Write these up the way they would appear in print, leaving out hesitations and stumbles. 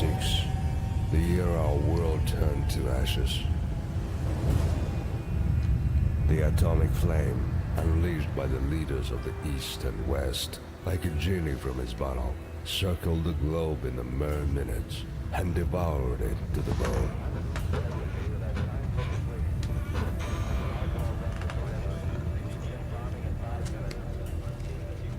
1986, the year our world turned to ashes. The atomic flame, unleashed by the leaders of the East and West, like a genie from his bottle, circled the globe in a mere minutes and devoured it to the bone.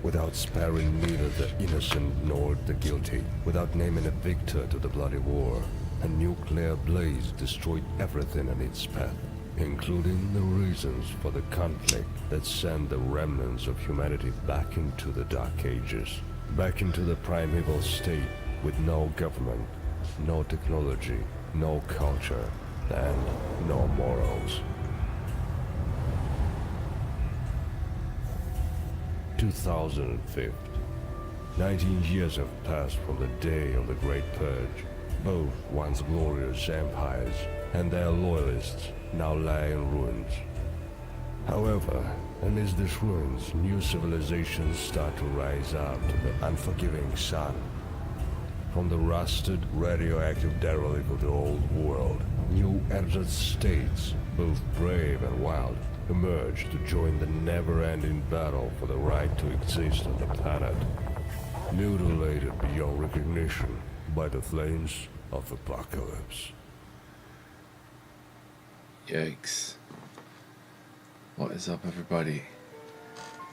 Without sparing neither the innocent nor the guilty, without naming a victor to the bloody war, a nuclear blaze destroyed everything in its path, including the reasons for the conflict that sent the remnants of humanity back into the Dark Ages, back into the primeval state with no government, no technology, no culture, and no morals. 2005. 19 years have passed from the day of the Great Purge. Both once glorious empires and their loyalists now lie in ruins. However, amidst these ruins, new civilizations start to rise up to the unforgiving sun. From the rusted, radioactive derelict of the old world, new entered states, both brave and wild, emerge to join the never-ending battle for the right to exist on the planet, mutilated beyond recognition by the flames of apocalypse. Yikes. What is up, everybody?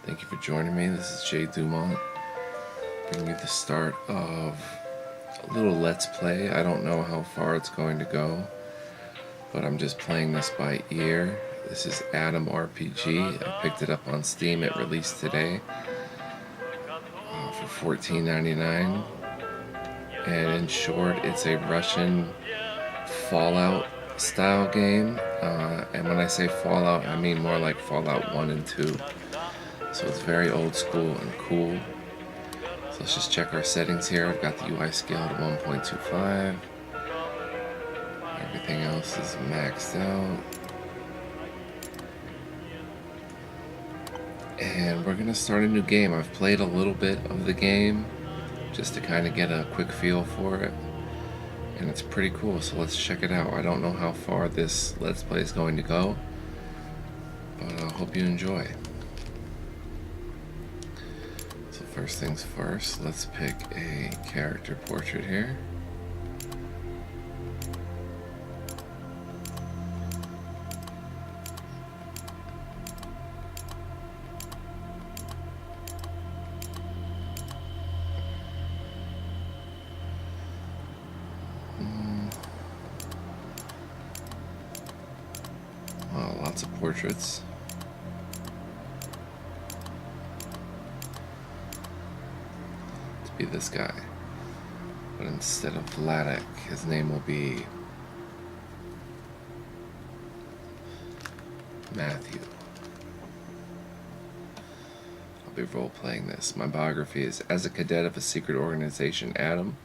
Thank you for joining me. This is Jay Dumont, bringing you the start of a little Let's Play. I don't know how far it's going to go, but I'm just playing this by ear. This is Atom RPG. I picked it up on Steam. It released today for $14.99. And in short, it's a Russian Fallout style game. And when I say Fallout, I mean more like Fallout 1 and 2. So it's very old school and cool. So let's just check our settings here. I've got the UI scale to 1.25. Everything else is maxed out. And we're going to start a new game. I've played a little bit of the game just to kind of get a quick feel for it. And it's pretty cool, so let's check it out. I don't know how far this Let's Play is going to go, but I hope you enjoy. So first things first, let's pick a character portrait here. Lots of portraits. To be this guy. But instead of Vladek, his name will be Matthew. I'll be role-playing this. My biography is: as a cadet of a secret organization, Atom,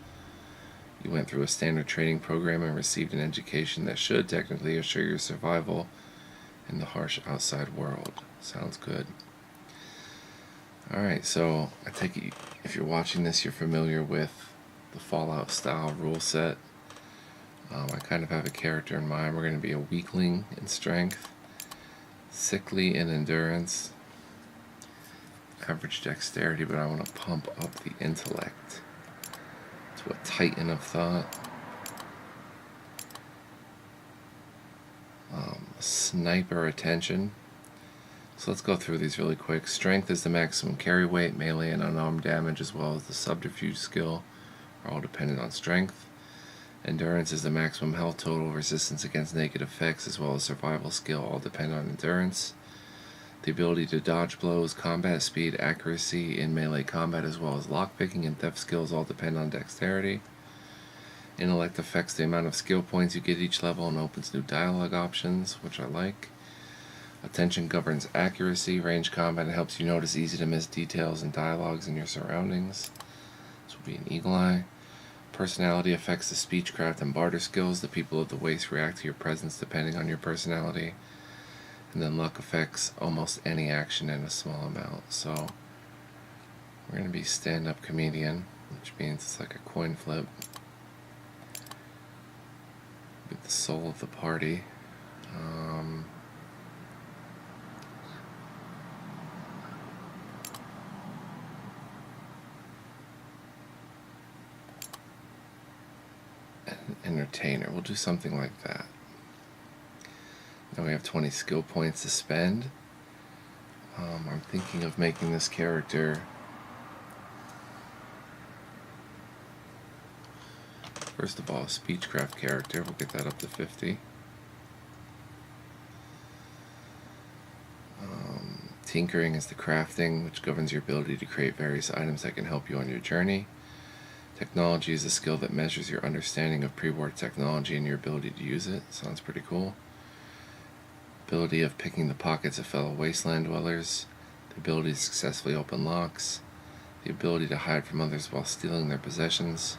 you went through a standard training program and received an education that should technically assure your survival in the harsh outside world. Sounds good. Alright, so I take it if you're watching this, you're familiar with the Fallout style rule set. I kind of have a character in mind. We're going to be a weakling in strength, sickly in endurance, average dexterity, but I want to pump up the intellect to a titan of thought. Sniper attention. So let's go through these really quick. Strength is the maximum carry weight, melee and unarmed damage, as well as the subterfuge skill are all dependent on strength. Endurance is the maximum health total, resistance against negative effects, as well as survival skill, all depend on endurance. The ability to dodge blows, combat speed, accuracy in melee combat, as well as lockpicking and theft skills all depend on dexterity. Intellect affects the amount of skill points you get each level and opens new dialogue options, which I like. Attention governs accuracy. Range combat helps you notice easy to miss details and dialogues in your surroundings. This will be an eagle eye. Personality affects the speechcraft and barter skills. The people of the Waste react to your presence depending on your personality. And then luck affects almost any action in a small amount. So we're going to be stand-up comedian, which means it's like a coin flip. Get the soul of the party. An entertainer. We'll do something like that. Now we have 20 skill points to spend. I'm thinking of making this character first of all a speechcraft character. We'll get that up to 50. Tinkering is the crafting, which governs your ability to create various items that can help you on your journey. Technology is a skill that measures your understanding of pre-war technology and your ability to use it. Sounds pretty cool. Ability of picking the pockets of fellow wasteland dwellers. The ability to successfully open locks. The ability to hide from others while stealing their possessions.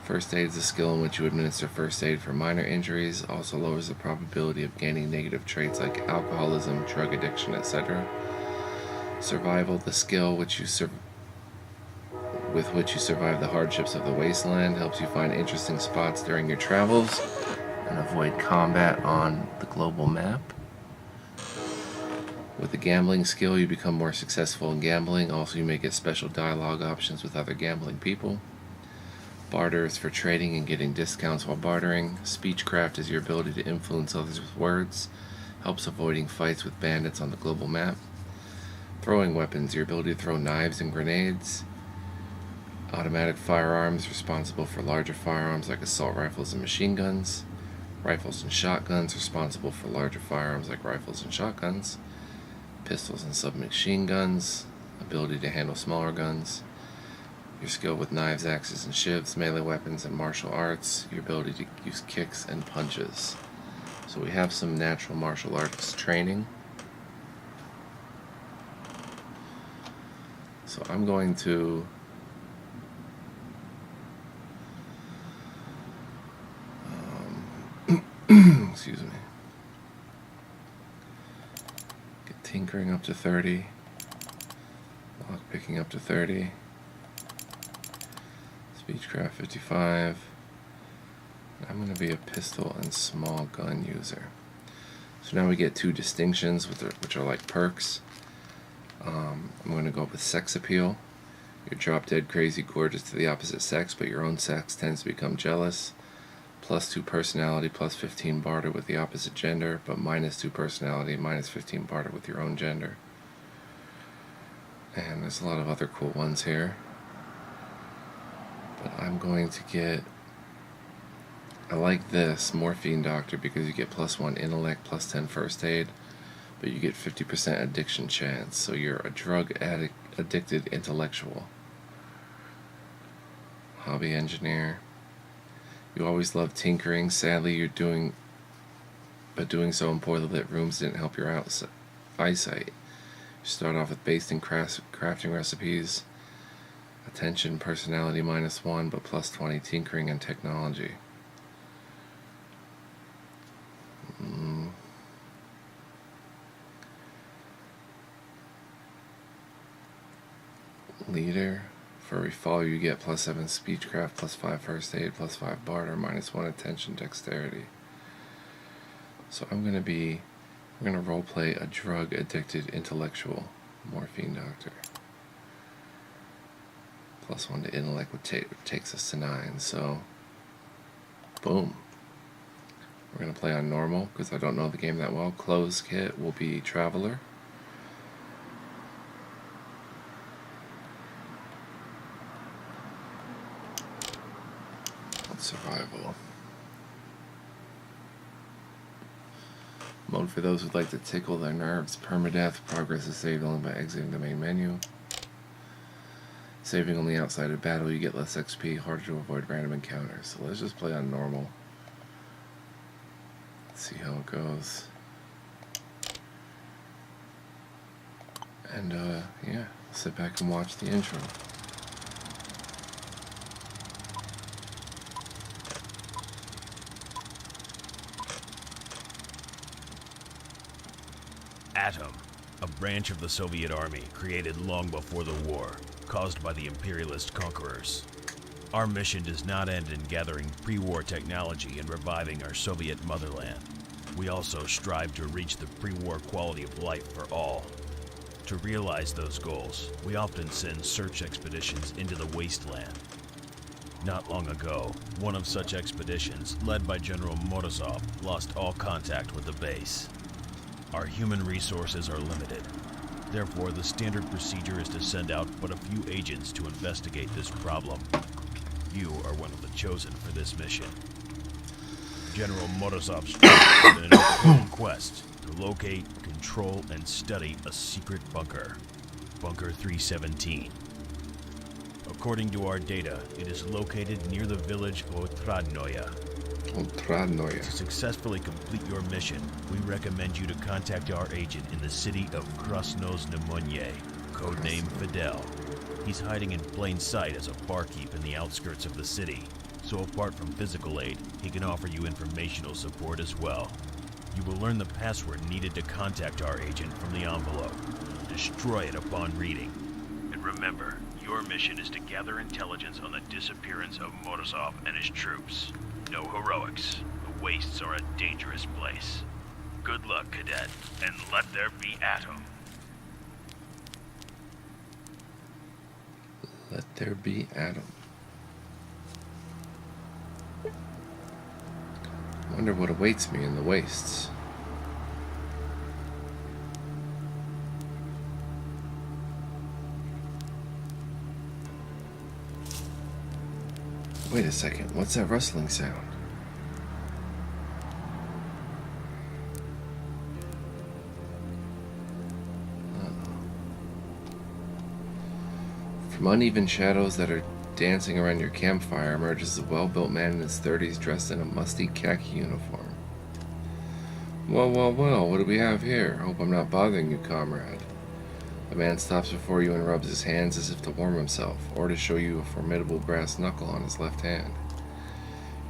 First aid is a skill in which you administer first aid for minor injuries. Also lowers the probability of gaining negative traits like alcoholism, drug addiction, etc. Survival, the skill with which you survive the hardships of the wasteland, helps you find interesting spots during your travels and avoid combat on the global map. With the gambling skill, you become more successful in gambling. Also, you may get special dialogue options with other gambling people. Barter is for trading and getting discounts while bartering. Speechcraft is your ability to influence others with words. Helps avoiding fights with bandits on the global map. Throwing weapons, your ability to throw knives and grenades. Automatic firearms, responsible for larger firearms like assault rifles and machine guns. Rifles and shotguns, responsible for larger firearms like rifles and shotguns. Pistols and submachine guns, ability to handle smaller guns. Your skill with knives, axes, and shivs, melee weapons, and martial arts. Your ability to use kicks and punches. So we have some natural martial arts training. So I'm going to excuse me. Get tinkering up to 30. Lock picking up to 30. Speechcraft 55. I'm going to be a pistol and small gun user. So now we get 2 distinctions, which are like perks. I'm going to go with sex appeal. You're drop dead crazy gorgeous to the opposite sex, but your own sex tends to become jealous. +2 personality, +15 barter with the opposite gender, but -2 personality, -15 barter with your own gender. And there's a lot of other cool ones here. But I'm going to get, I like this, Morphine Doctor, because you get +1 intellect, +10 first aid, but you get 50% addiction chance, so you're a drug addicted intellectual. Hobby engineer. You always loved tinkering. Sadly, you're doing so in poorly lit rooms didn't help your eyesight. You start off with basic crafting recipes. Attention, personality -1, but +20 tinkering and technology. Leader. For every follower you get +7 speechcraft, +5 first aid, +5 barter, -1 attention, dexterity. So we're going to roleplay a drug addicted intellectual Morphine Doctor. +1 to intellect, which takes us to 9. So, boom. We're going to play on normal because I don't know the game that well. Clothes kit will be Traveler. Survival. Mode for those who'd like to tickle their nerves. Permadeath. Progress is saved only by exiting the main menu. Saving only outside of battle. You get less XP. Harder to avoid random encounters. So let's just play on normal. Let's see how it goes. And yeah, sit back and watch the intro. Atom, a branch of the Soviet Army created long before the war, caused by the imperialist conquerors. Our mission does not end in gathering pre-war technology and reviving our Soviet motherland. We also strive to reach the pre-war quality of life for all. To realize those goals, we often send search expeditions into the wasteland. Not long ago, one of such expeditions, led by General Morozov, lost all contact with the base. Our human resources are limited. Therefore, the standard procedure is to send out but a few agents to investigate this problem. You are one of the chosen for this mission. General Morozov's troops on an important quest to locate, control, and study a secret bunker. Bunker 317. According to our data, it is located near the village Otradnoye. Otradnoye. To successfully complete your mission, we recommend you to contact our agent in the city of Krasnoznamenye, codename Fidel. He's hiding in plain sight as a barkeep in the outskirts of the city, so apart from physical aid, he can offer you informational support as well. You will learn the password needed to contact our agent from the envelope. Destroy it upon reading. And remember, your mission is to gather intelligence on the disappearance of Morozov and his troops. No heroics. The wastes are a dangerous place. Good luck, Cadet, and let there be Atom. Let there be Atom. Wonder what awaits me in the wastes. Wait a second, what's that rustling sound? From uneven shadows that are dancing around your campfire emerges a well-built man in his 30s dressed in a musty khaki uniform. Well, well, well, what do we have here? Hope I'm not bothering you, comrade. The man stops before you and rubs his hands as if to warm himself, or to show you a formidable brass knuckle on his left hand.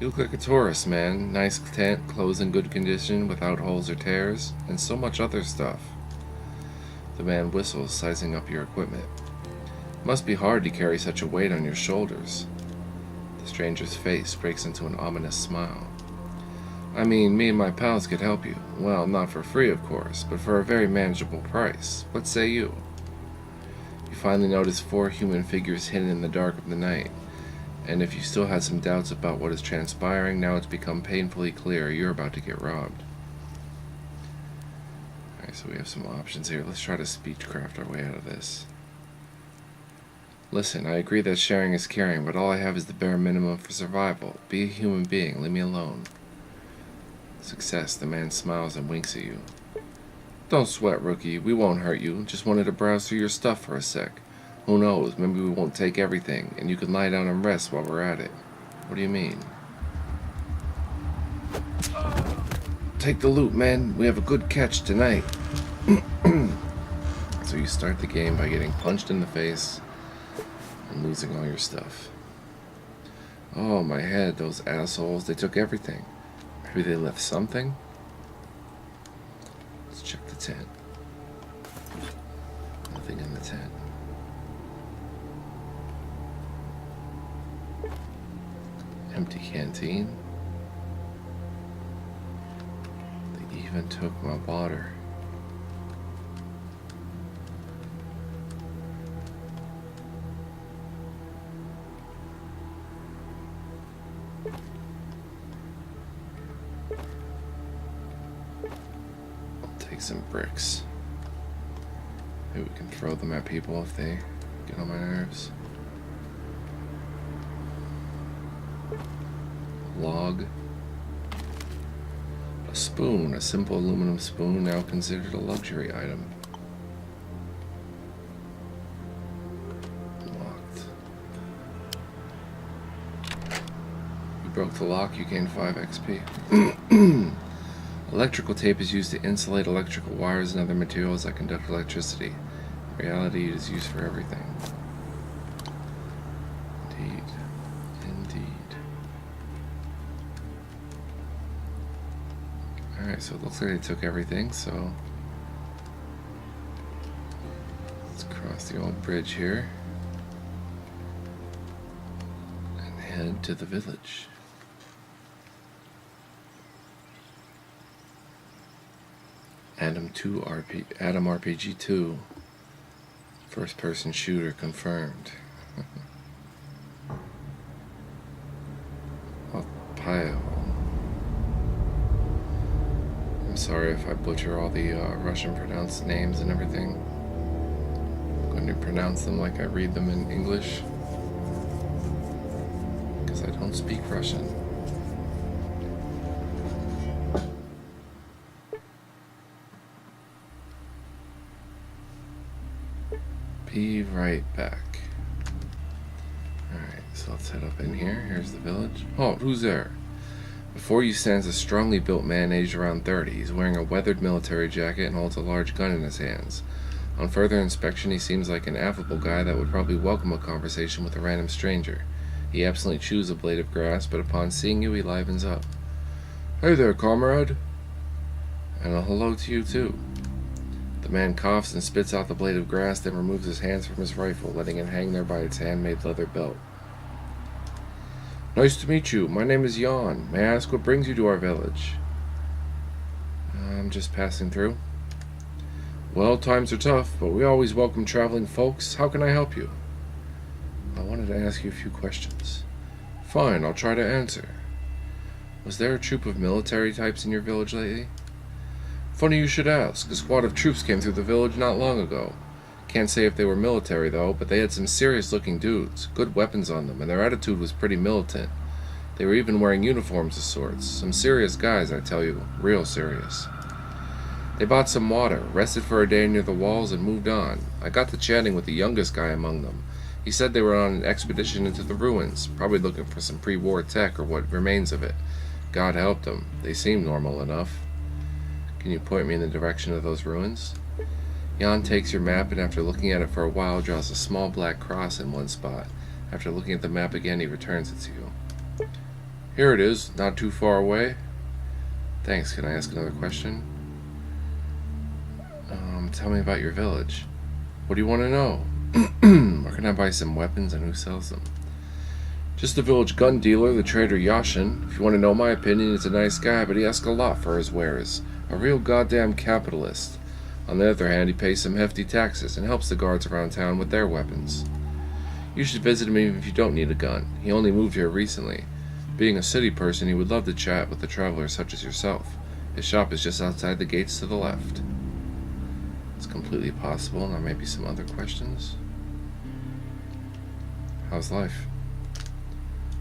You look like a tourist, man. Nice tent, clothes in good condition, without holes or tears, and so much other stuff. The man whistles, sizing up your equipment. Must be hard to carry such a weight on your shoulders. The stranger's face breaks into an ominous smile. I mean, me and my pals could help you. Well, not for free, of course, but for a very manageable price. What say you? You finally notice 4 human figures hidden in the dark of the night. And if you still had some doubts about what is transpiring, now it's become painfully clear you're about to get robbed. Alright, so we have some options here. Let's try to speechcraft our way out of this. Listen, I agree that sharing is caring, but all I have is the bare minimum for survival. Be a human being. Leave me alone. Success. The man smiles and winks at you. Don't sweat, rookie. We won't hurt you. Just wanted to browse through your stuff for a sec. Who knows? Maybe we won't take everything, and you can lie down and rest while we're at it. What do you mean? Take the loot, man. We have a good catch tonight. So you start the game by getting punched in the face and losing all your stuff. Oh, my head. Those assholes. They took everything. Maybe they left something? Let's check the tent. Nothing in the tent. Empty canteen. They even took my water. Some bricks. Maybe we can throw them at people if they get on my nerves. Log. A spoon. A simple aluminum spoon, now considered a luxury item. Locked. You broke the lock, you gained 5 XP. Electrical tape is used to insulate electrical wires and other materials that conduct electricity. In reality, it is used for everything. Indeed. Indeed. Alright, so it looks like they took everything, so let's cross the old bridge here. And head to the village. Adam RPG 2. First person shooter confirmed. Pile. I'm sorry if I butcher all the Russian pronounced names and everything. I'm going to pronounce them like I read them in English, because I don't speak Russian. Be right back. Alright, so let's head up in here. Here's the village. Oh, who's there? Before you stands a strongly built man aged around 30. He's wearing a weathered military jacket and holds a large gun in his hands. On further inspection, he seems like an affable guy that would probably welcome a conversation with a random stranger. He absently chews a blade of grass, but upon seeing you, he livens up. Hey there, comrade. And a hello to you, too. The man coughs and spits out the blade of grass, then removes his hands from his rifle, letting it hang there by its handmade leather belt. Nice to meet you. My name is Jan. May I ask what brings you to our village? I'm just passing through. Well, times are tough, but we always welcome traveling folks. How can I help you? I wanted to ask you a few questions. Fine, I'll try to answer. Was there a troop of military types in your village lately? Funny you should ask. A squad of troops came through the village not long ago. Can't say if they were military, though, but they had some serious-looking dudes, good weapons on them, and their attitude was pretty militant. They were even wearing uniforms of sorts. Some serious guys, I tell you. Real serious. They bought some water, rested for a day near the walls, and moved on. I got to chatting with the youngest guy among them. He said they were on an expedition into the ruins, probably looking for some pre-war tech or what remains of it. God help them. They seemed normal enough. Can you point me in the direction of those ruins? Jan takes your map and after looking at it for a while draws a small black cross in one spot. After looking at the map again, he returns it to you. Here it is, not too far away. Thanks, can I ask another question? Tell me about your village. What do you want to know? Where can I buy some weapons and who sells them? Just the village gun dealer, the trader Yashin. If you want to know my opinion, he's a nice guy, but he asks a lot for his wares. A real goddamn capitalist. On the other hand, he pays some hefty taxes and helps the guards around town with their weapons. You should visit him even if you don't need a gun. He only moved here recently. Being a city person, he would love to chat with a traveler such as yourself. His shop is just outside the gates to the left. It's completely possible, and there may be some other questions. How's life?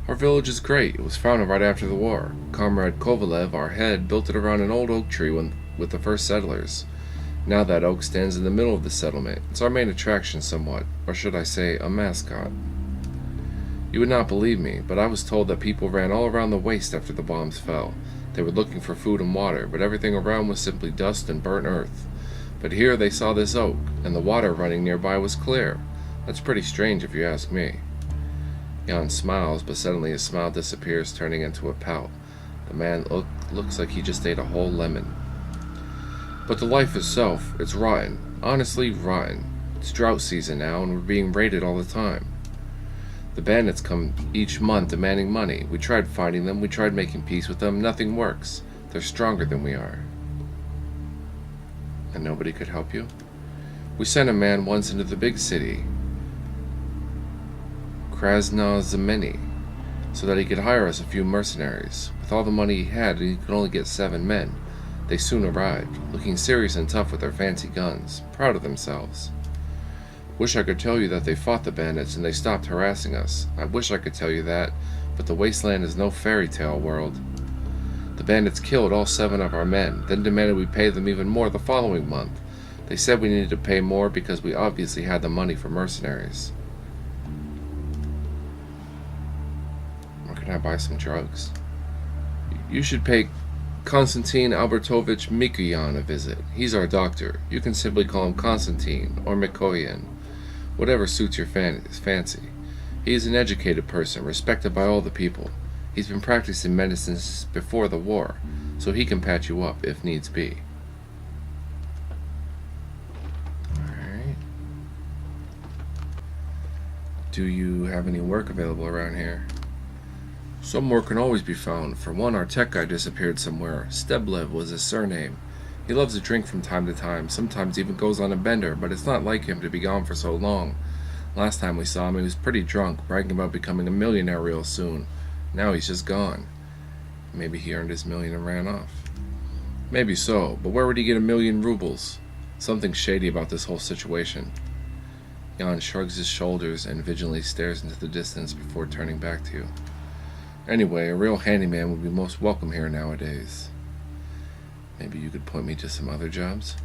Our village is great. It was founded right after the war. Comrade Kovalev, our head, built it around an old oak tree with the first settlers. Now that oak stands in the middle of the settlement. It's our main attraction somewhat, or should I say, a mascot. You would not believe me, but I was told that people ran all around the waste after the bombs fell. They were looking for food and water, but everything around was simply dust and burnt earth. But here they saw this oak, and the water running nearby was clear. That's pretty strange if you ask me. Jan smiles, but suddenly his smile disappears, turning into a pout. The man looks like he just ate a whole lemon. But the life itself, it's rotten. Honestly, rotten. It's drought season now, and we're being raided all the time. The bandits come each month demanding money. We tried fighting them, we tried making peace with them, nothing works. They're stronger than we are. And nobody could help you? We sent a man once into the big city, Krasnozameni, so that he could hire us a few mercenaries. With all the money he had, he could only get 7 men. They soon arrived, looking serious and tough with their fancy guns, proud of themselves. Wish I could tell you that they fought the bandits and they stopped harassing us. I wish I could tell you that, but the wasteland is no fairy tale world. The bandits killed all 7 of our men, then demanded we pay them even more the following month. They said we needed to pay more because we obviously had the money for mercenaries. Or can I buy some drugs? You should pay Konstantin Albertovich Mikoyan a visit. He's our doctor. You can simply call him Konstantin or Mikoyan, whatever suits your fancy. He is an educated person, respected by all the people. He's been practicing medicine since before the war, so he can patch you up if needs be. Alright. Do you have any work available around here? Some more can always be found. For one, our tech guy disappeared somewhere. Steblev was his surname. He loves to drink from time to time, sometimes even goes on a bender, but it's not like him to be gone for so long. Last time we saw him, he was pretty drunk, bragging about becoming a millionaire real soon. Now he's just gone. Maybe he earned his million and ran off. Maybe so, but where would he get 1,000,000 rubles? Something shady about this whole situation. Jan shrugs his shoulders and vigilantly stares into the distance before turning back to you. Anyway, a real handyman would be most welcome here nowadays. Maybe you could point me to some other jobs?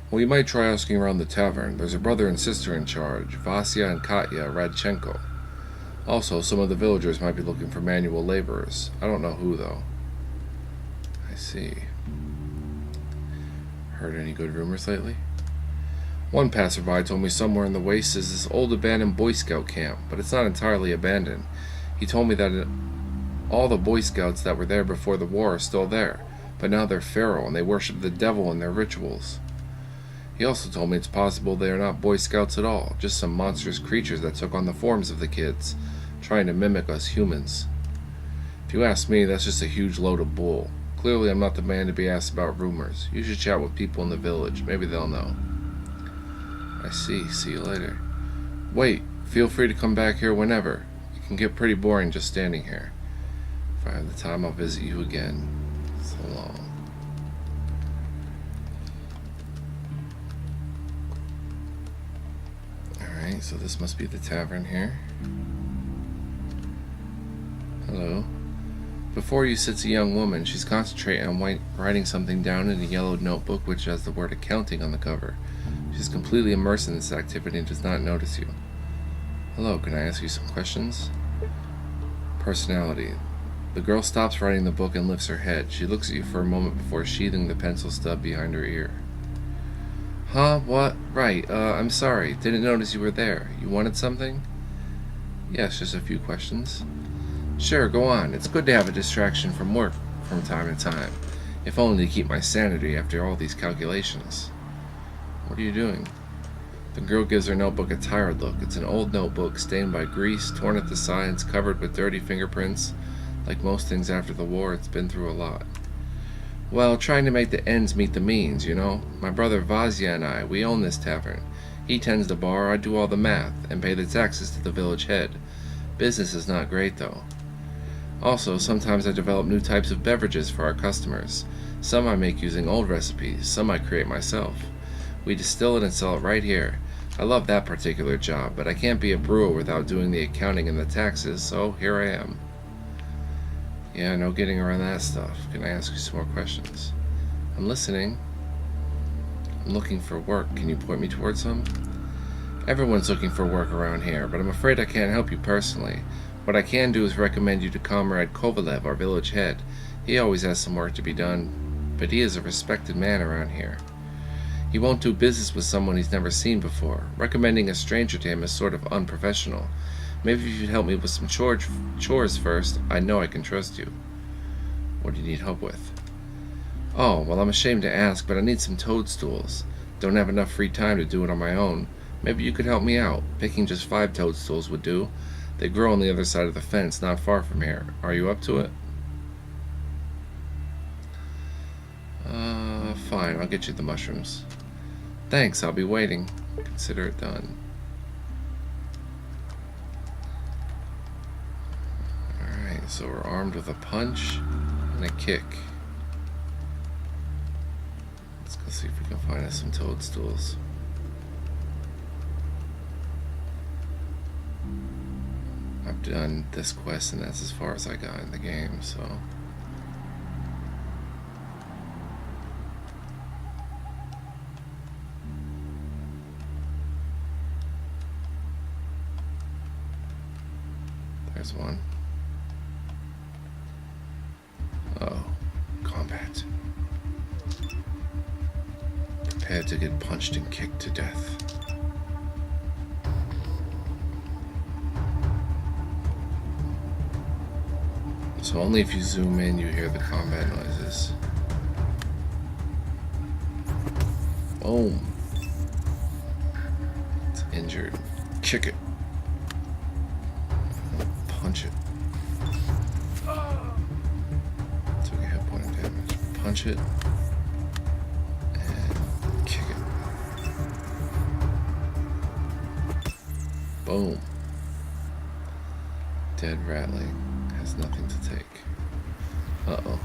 Well, you might try asking around the tavern. There's a brother and sister in charge, Vasya and Katya Radchenko. Also, some of the villagers might be looking for manual laborers. I don't know who, though. I see. Heard any good rumors lately? One passerby told me somewhere in the wastes is this old abandoned Boy Scout camp, but it's not entirely abandoned. He told me that all the Boy Scouts that were there before the war are still there, but now they're feral and they worship the devil in their rituals. He also told me it's possible they are not Boy Scouts at all, just some monstrous creatures that took on the forms of the kids, trying to mimic us humans. If you ask me, that's just a huge load of bull. Clearly I'm not the man to be asked about rumors. You should chat with people in the village. Maybe they'll know. I see. See you later. Wait, feel free to come back here whenever. It can get pretty boring just standing here. If I have the time, I'll visit you again. So long. Alright, so this must be the tavern here. Hello. Before you sits a young woman. She's concentrating on writing something down in a yellowed notebook which has the word accounting on the cover. She's completely immersed in this activity and does not notice you. Hello, can I ask you some questions? Personality. The girl stops writing the book and lifts her head. She looks at you for a moment before sheathing the pencil stub behind her ear. Huh? What? Right. I'm sorry. Didn't notice you were there. You wanted something? Yes, just a few questions. Sure, go on. It's good to have a distraction from work from time to time, if only to keep my sanity after all these calculations. What are you doing? The girl gives her notebook a tired look. It's an old notebook, stained by grease, torn at the sides, covered with dirty fingerprints. Like most things after the war, it's been through a lot. Well, trying to make the ends meet the means, you know. My brother Vasya and I, we own this tavern. He tends the bar, I do all the math, and pay the taxes to the village head. Business is not great, though. Also, sometimes I develop new types of beverages for our customers. Some I make using old recipes, some I create myself. We distill it and sell it right here. I love that particular job, but I can't be a brewer without doing the accounting and the taxes, so here I am. Yeah, no getting around that stuff. Can I ask you some more questions? I'm listening. I'm looking for work. Can you point me towards some? Everyone's looking for work around here, but I'm afraid I can't help you personally. What I can do is recommend you to Comrade Kovalev, our village head. He always has some work to be done, but he is a respected man around here. He won't do business with someone he's never seen before. Recommending a stranger to him is sort of unprofessional. Maybe if you'd help me with some chores first, I know I can trust you. What do you need help with? Oh, well, I'm ashamed to ask, but I need some toadstools. Don't have enough free time to do it on my own. Maybe you could help me out. Picking just 5 toadstools would do. They grow on the other side of the fence, not far from here. Are you up to it? Fine, I'll get you the mushrooms. Thanks, I'll be waiting. Consider it done. Alright, so we're armed with a punch and a kick. Let's go see if we can find us some toadstools. I've done this quest and that's as far as I got in the game, so... There's one. Oh, combat. Prepare to get punched and kicked to death. So only if you zoom in you hear the combat noises. Boom. It's injured. Kick it. Punch it. punch it and kick it. Boom. Dead ratling. Has nothing to take. Uh-oh.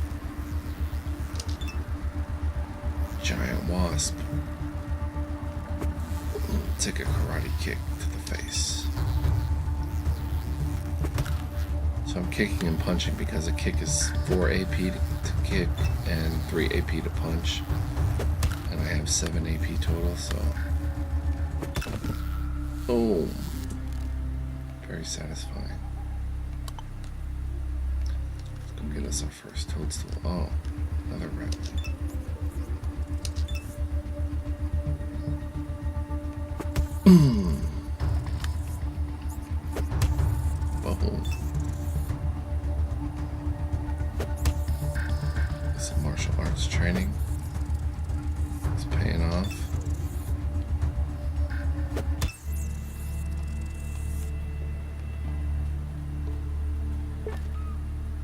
Giant wasp. Take a karate kick to the face. So I'm kicking and punching because a kick is 4 AP to kick and 3 AP to punch. And I have 7 AP total, so... Boom. Very satisfying. Let's go get us our first toadstool. Oh, another rattling. Bubble. Some martial arts training. It's paying off.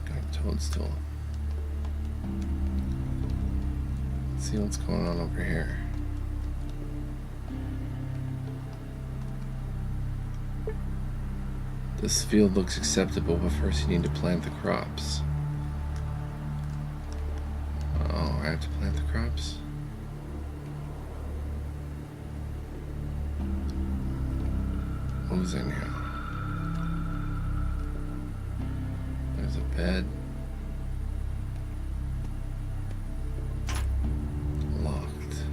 Got a toadstool. Let's see what's going on over here. This field looks acceptable, but first you need to plant the crops. Oh, I have to plant the crops? Who's in here? There's a bed. Locked.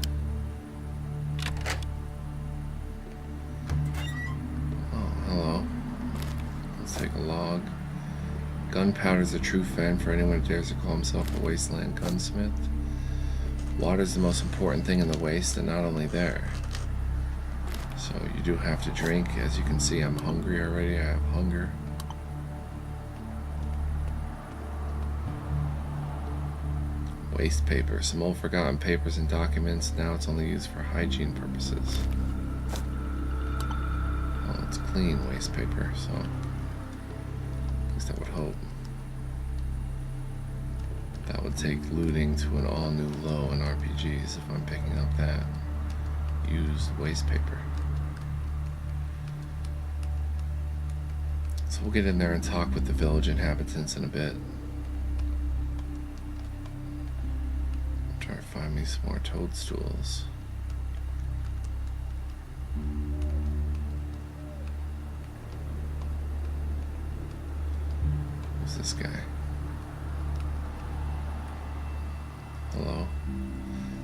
Oh, hello. Take a log. Gunpowder's a true fan for anyone who dares to call himself a wasteland gunsmith. Water's the most important thing in the waste, and not only there. So you do have to drink. As you can see, I'm hungry already. I have hunger. Waste paper. Some old forgotten papers and documents. Now it's only used for hygiene purposes. Well, it's clean waste paper, so... I would hope. That would take looting to an all-new low in RPGs if I'm picking up that used waste paper. So we'll get in there and talk with the village inhabitants in a bit. Try to find me some more toadstools. This guy. Hello.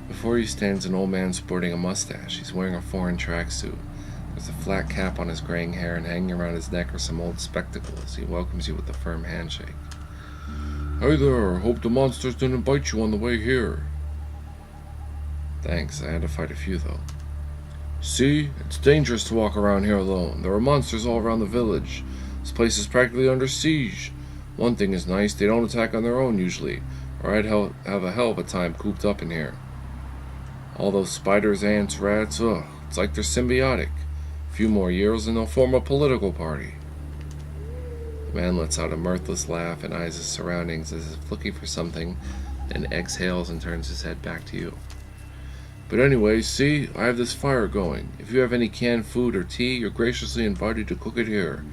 Before you stands an old man sporting a mustache. He's wearing a foreign tracksuit. There's a flat cap on his graying hair, and hanging around his neck are some old spectacles. He welcomes you with a firm handshake. Hey there, hope the monsters didn't bite you on the way here. Thanks, I had to fight a few though. See, it's dangerous to walk around here alone. There are monsters all around the village. This place is practically under siege. One thing is nice, they don't attack on their own usually, or I'd have a hell of a time cooped up in here. All those spiders, ants, rats, ugh, it's like they're symbiotic. A few more years and they'll form a political party. The man lets out a mirthless laugh and eyes his surroundings as if looking for something, then exhales and turns his head back to you. But anyway, see, I have this fire going. If you have any canned food or tea, you're graciously invited to cook it here.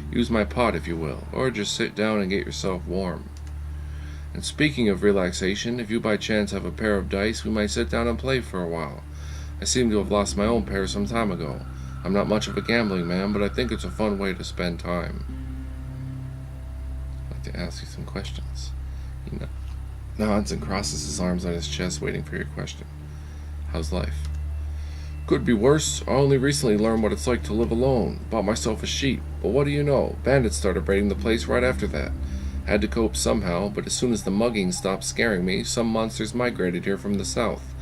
Use my pot if you will, or just sit down and get yourself warm. And speaking of relaxation, if you by chance have a pair of dice, we might sit down and play for a while. I seem to have lost my own pair some time ago. I'm not much of a gambling man, but I think it's a fun way to spend time. I'd like to ask you some questions. He nods and crosses his arms on his chest, waiting for your question. How's life? Could be worse. I only recently learned what it's like to live alone. Bought myself a sheep. But what do you know? Bandits started raiding the place right after that. Had to cope somehow, but as soon as the mugging stopped scaring me, some monsters migrated here from the south.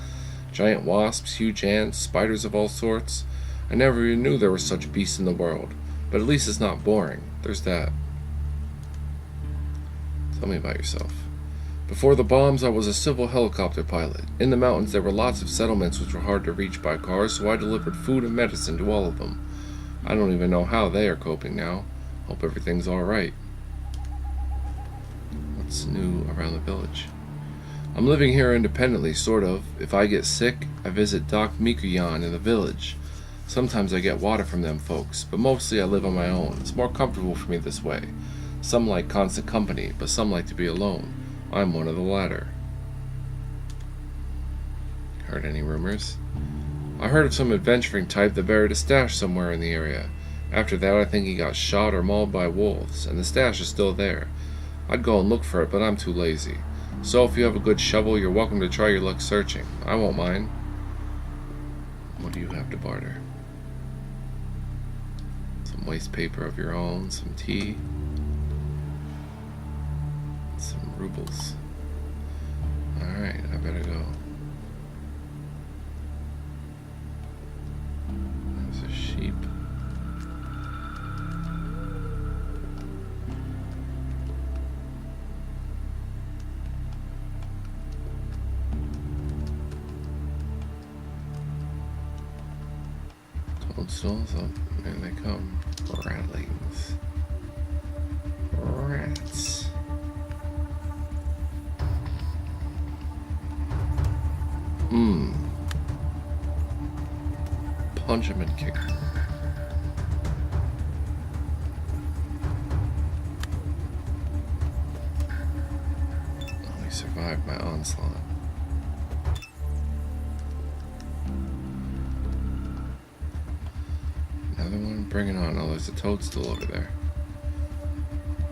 Giant wasps, huge ants, spiders of all sorts. I never even knew there were such beasts in the world. But at least it's not boring. There's that. Tell me about yourself. Before the bombs, I was a civil helicopter pilot. In the mountains, there were lots of settlements which were hard to reach by cars, so I delivered food and medicine to all of them. I don't even know how they are coping now. Hope everything's alright. What's new around the village? I'm living here independently, sort of. If I get sick, I visit Doc Mikuyan in the village. Sometimes I get water from them folks, but mostly I live on my own. It's more comfortable for me this way. Some like constant company, but some like to be alone. I'm one of the latter. Heard any rumors? I heard of some adventuring type that buried a stash somewhere in the area. After that, I think he got shot or mauled by wolves, and the stash is still there. I'd go and look for it, but I'm too lazy. So if you have a good shovel, you're welcome to try your luck searching. I won't mind. What do you have to barter? Some waste paper of your own, some tea, some rubles. Alright, I better go. There's a sheep. Toadstools, oh, there they come. Ratlings. Rats. Punch him and kick him. Oh, he survived my onslaught. Another one? Bring it on. Oh, there's a toadstool over there.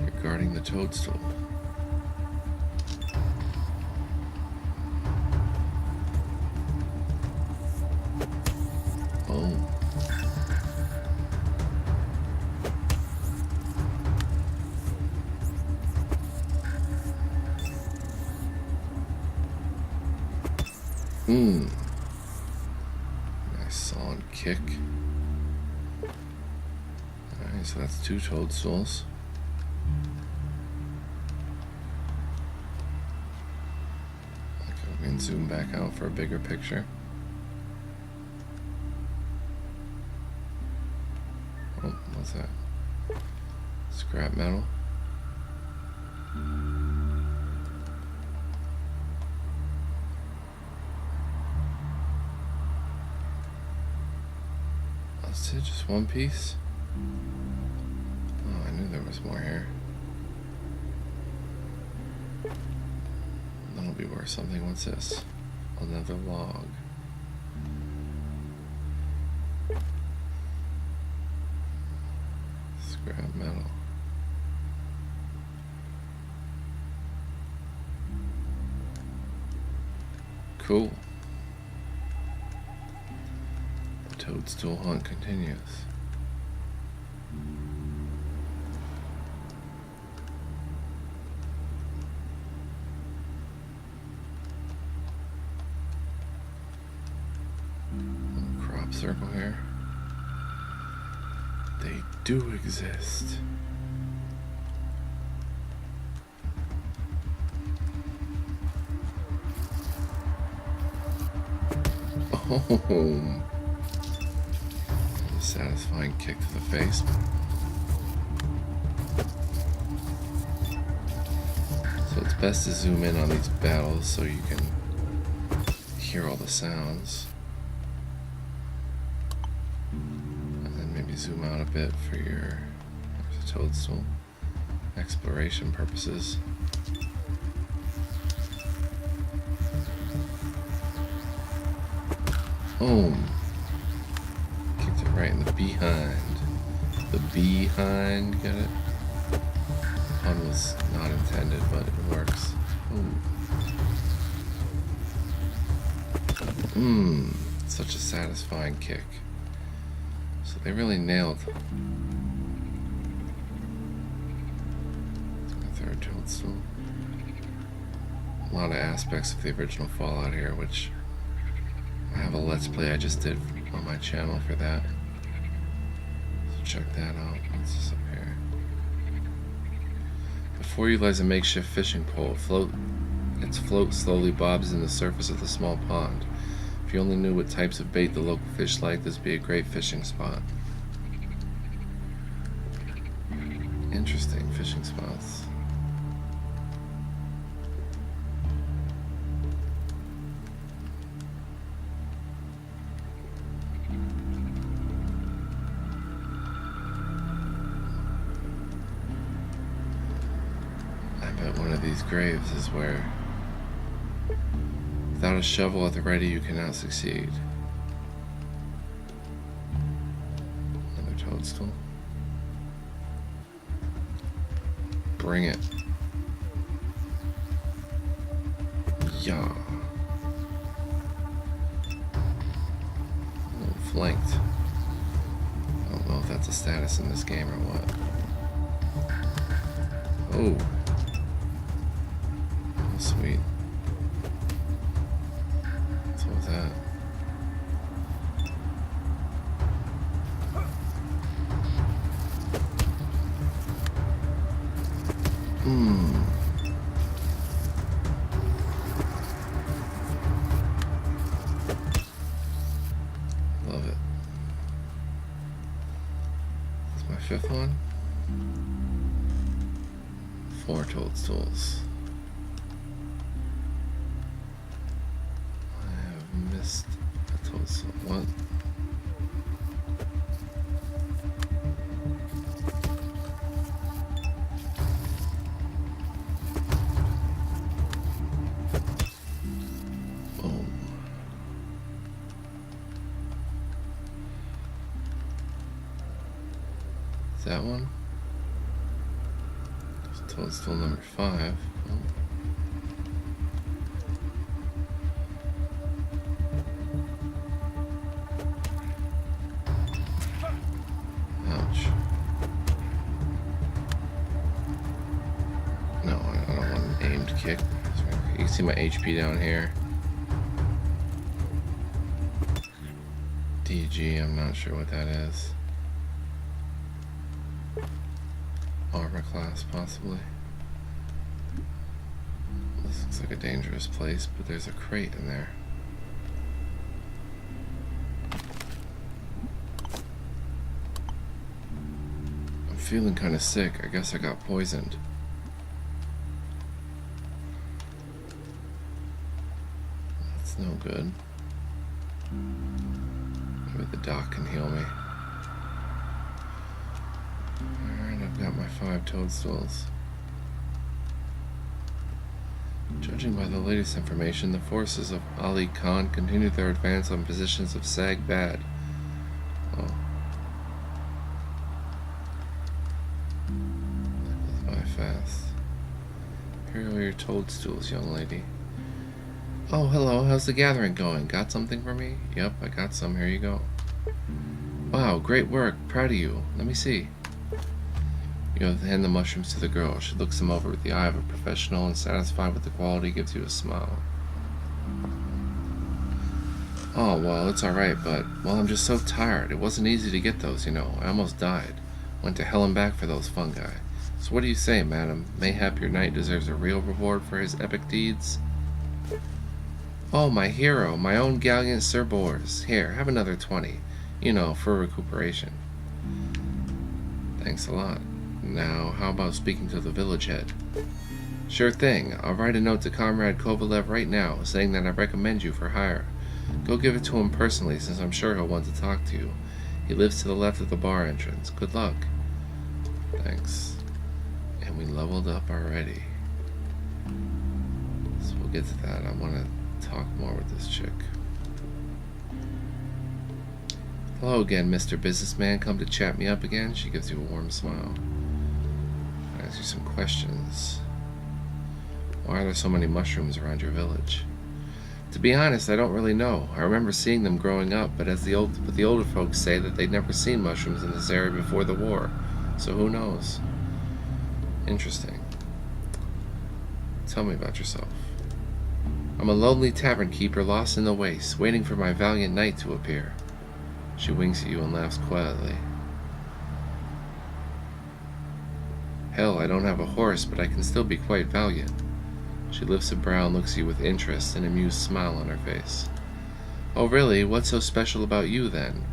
You're guarding the toadstool. Oh. Nice solid kick. Alright, so that's 2 toadstools. We can zoom back out for a bigger picture. Oh, what's that? Scrap metal. That's it, just one piece? Oh, I knew there was more here. That'll be worth something. What's this? Another log. Scrap metal. Cool. The toadstool hunt continues. Crop circle here. They do exist. Oh, a satisfying kick to the face. So it's best to zoom in on these battles so you can hear all the sounds. And then maybe zoom out a bit for your there's a toadstool exploration purposes. Boom. Kicked it right in the behind. The behind, get it? Pun was not intended, but it works. Such a satisfying kick. So they really nailed the third toadstool. A lot of aspects of the original Fallout here, which I have a Let's Play I just did on my channel for that. So check that out. What's this up here? Before you lies a makeshift fishing pole. Its float slowly bobs in the surface of the small pond. If you only knew what types of bait the local fish like, this would be a great fishing spot. Interesting fishing spots. these graves is where, without a shovel at the ready, you cannot succeed. Another toadstool. Bring it. Yeah. Flanked. I don't know if that's a status in this game or what. Oh. Oh, sweet. What's with that? Love it. That's my fifth one. 4 toadstools. I have missed a toadstool. What? Boom. Is that one? Toadstool number 5. Oh. Ouch. No, I don't want an aimed kick. You can see my HP down here. DG, I'm not sure what that is. Armor class, possibly. This looks like a dangerous place, but there's a crate in there. I'm feeling kind of sick. I guess I got poisoned. That's no good. Maybe the doc can heal me. Got my 5 toadstools. Judging by the latest information, the forces of Ali Khan continued their advance on positions of Sagbad. Oh. That goes by fast. Here are your toadstools, young lady. Oh, hello, how's the gathering going? Got something for me? Yep, I got some. Here you go. Wow, great work. Proud of you. Let me see. You hand the mushrooms to the girl. She looks them over with the eye of a professional and, satisfied with the quality, gives you a smile. Oh, well, it's alright, but, well, I'm just so tired. It wasn't easy to get those, you know. I almost died. Went to hell and back for those fungi. So what do you say, madam? Mayhap your knight deserves a real reward for his epic deeds? Oh, my hero, my own gallant Sir Bors. Here, have another 20. You know, for recuperation. Thanks a lot. Now, how about speaking to the village head? Sure thing. I'll write a note to Comrade Kovalev right now, saying that I recommend you for hire. Go give it to him personally, since I'm sure he'll want to talk to you. He lives to the left of the bar entrance. Good luck. Thanks. And we leveled up already. So we'll get to that. I want to talk more with this chick. Hello again, Mr. Businessman. Come to chat me up again? She gives you a warm smile. I ask you some questions. Why are there so many mushrooms around your village? To be honest, I don't really know. I remember seeing them growing up, but the older folks say that they'd never seen mushrooms in this area before the war. So who knows? Interesting. Tell me about yourself. I'm a lonely tavern keeper lost in the wastes, waiting for my valiant knight to appear. She winks at you and laughs quietly. Hell, I don't have a horse, but I can still be quite valiant. She lifts a brow and looks at you with interest and an amused smile on her face. Oh really? What's so special about you then?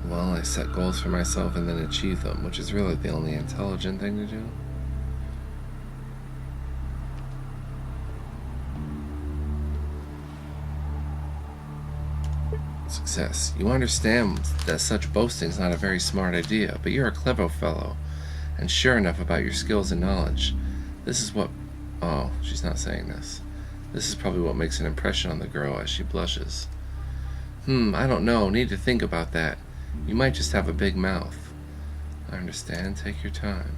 Well, I set goals for myself and then achieve them, which is really the only intelligent thing to do. Success. You understand that such boasting is not a very smart idea, but you're a clever fellow, and sure enough about your skills and knowledge. This is what... Oh, she's not saying this. This is probably what makes an impression on the girl as she blushes. I don't know. Need to think about that. You might just have a big mouth. I understand. Take your time.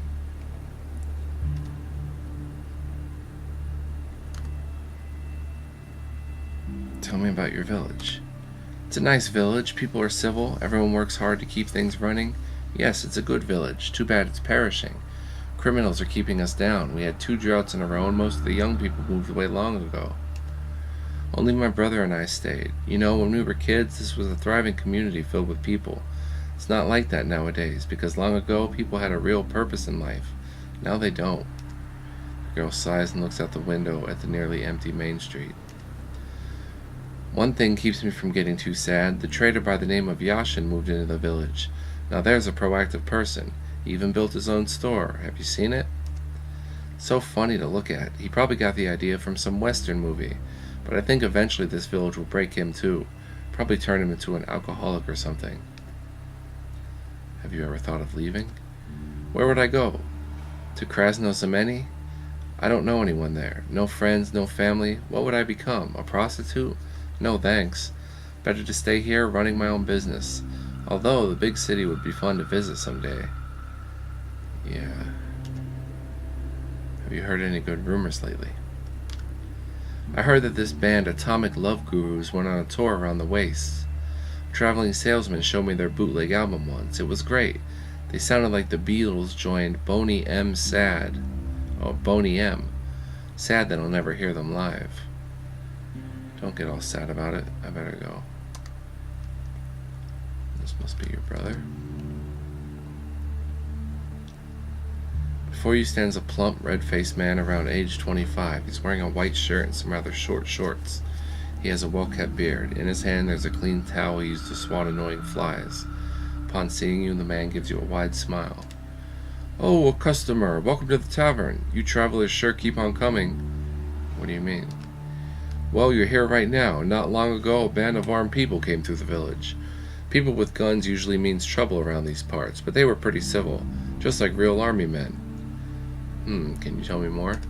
Tell me about your village. It's a nice village. People are civil. Everyone works hard to keep things running. Yes, it's a good village. Too bad it's perishing. Criminals are keeping us down. We had 2 droughts in a row, and most of the young people moved away long ago. Only my brother and I stayed. You know, when we were kids, this was a thriving community filled with people. It's not like that nowadays, because long ago, people had a real purpose in life. Now they don't. The girl sighs and looks out the window at the nearly empty main street. One thing keeps me from getting too sad. The trader by the name of Yashin moved into the village. Now there's a proactive person. He even built his own store. Have you seen it? So funny to look at. He probably got the idea from some Western movie. But I think eventually this village will break him too. Probably turn him into an alcoholic or something. Have you ever thought of leaving? Where would I go? To Krasno-Zameni? I don't know anyone there. No friends, no family. What would I become? A prostitute? No thanks. Better to stay here running my own business. Although the big city would be fun to visit someday. Yeah. Have you heard any good rumors lately? I heard that this band Atomic Love Gurus went on a tour around the Wastes. A traveling salesman showed me their bootleg album once. It was great. They sounded like the Beatles joined Boney M. Sad. Oh, Boney M. Sad that I'll never hear them live. Don't get all sad about it. I better go. This must be your brother. Before you stands a plump, red-faced man around age 25. He's wearing a white shirt and some rather short shorts. He has a well-kept beard. In his hand there's a clean towel he used to swat annoying flies. Upon seeing you, the man gives you a wide smile. Oh, a customer. Welcome to the tavern. You travelers sure keep on coming. What do you mean? Well, you're here right now. Not long ago, a band of armed people came through the village. People with guns usually means trouble around these parts, but they were pretty civil, just like real army men. Can you tell me more?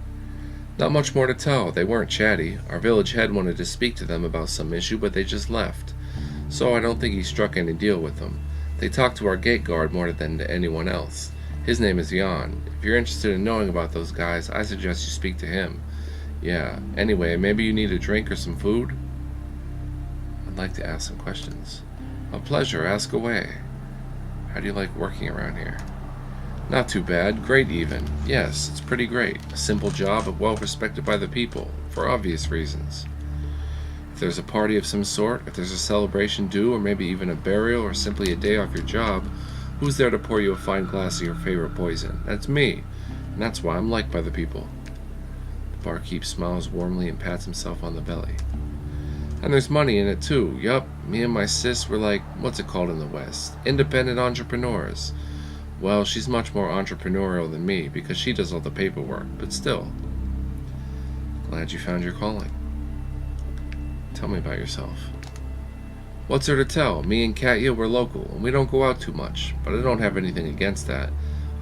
Not much more to tell. They weren't chatty. Our village head wanted to speak to them about some issue, but they just left. So I don't think he struck any deal with them. They talked to our gate guard more than to anyone else. His name is Jan. If you're interested in knowing about those guys, I suggest you speak to him. Yeah. Anyway, maybe you need a drink or some food? I'd like to ask some questions. A pleasure. Ask away. How do you like working around here? Not too bad. Great even. Yes, it's pretty great. A simple job, but well respected by the people, for obvious reasons. If there's a party of some sort, if there's a celebration due, or maybe even a burial, or simply a day off your job, who's there to pour you a fine glass of your favorite poison? That's me, and that's why I'm liked by the people. The barkeep smiles warmly and pats himself on the belly. And there's money in it too. Yup, me and my sis were like, what's it called in the West? Independent entrepreneurs. Well, she's much more entrepreneurial than me because she does all the paperwork, but still. Glad you found your calling. Tell me about yourself. What's there to tell? Me and Katya, we're local, and we don't go out too much, but I don't have anything against that.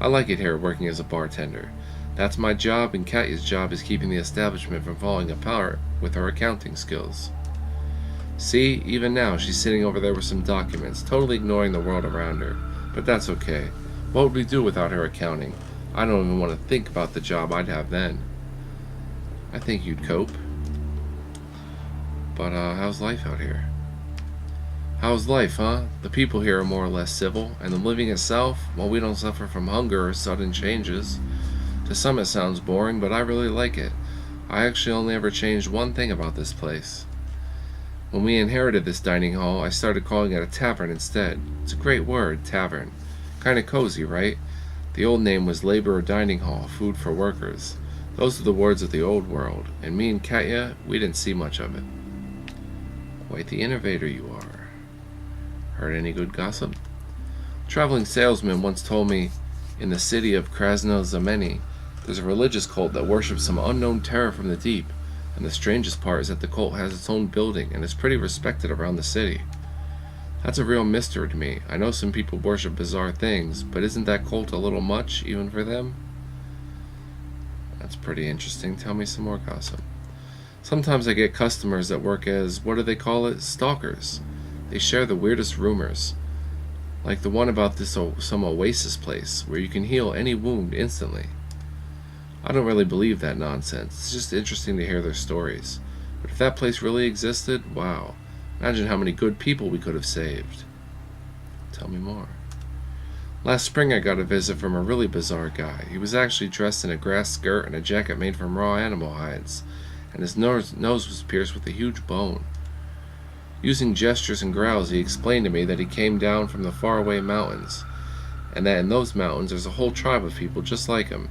I like it here working as a bartender. That's my job, and Katya's job is keeping the establishment from falling apart with her accounting skills. See, even now she's sitting over there with some documents, totally ignoring the world around her. But that's okay. What would we do without her accounting? I don't even want to think about the job I'd have then. I think you'd cope. But, how's life out here? How's life, huh? The people here are more or less civil, and the living itself, well, we don't suffer from hunger or sudden changes. To some it sounds boring, but I really like it. I actually only ever changed one thing about this place. When we inherited this dining hall, I started calling it a tavern instead. It's a great word, tavern. Kinda cozy, right? The old name was Labor Dining Hall, food for workers. Those are the words of the old world, and me and Katya, we didn't see much of it. Quite the innovator you are. Heard any good gossip? A traveling salesman once told me, in the city of Krasno-Zameni, there's a religious cult that worships some unknown terror from the deep, and the strangest part is that the cult has its own building and is pretty respected around the city. That's a real mystery to me. I know some people worship bizarre things, but isn't that cult a little much, even for them? That's pretty interesting. Tell me some more gossip. Sometimes I get customers that work as, what do they call it, stalkers. They share the weirdest rumors. Like the one about this some oasis place, where you can heal any wound instantly. I don't really believe that nonsense. It's just interesting to hear their stories. But if that place really existed, wow. Imagine how many good people we could have saved. Tell me more. Last spring I got a visit from a really bizarre guy. He was actually dressed in a grass skirt and a jacket made from raw animal hides, and his nose was pierced with a huge bone. Using gestures and growls, he explained to me that he came down from the faraway mountains, and that in those mountains there's a whole tribe of people just like him.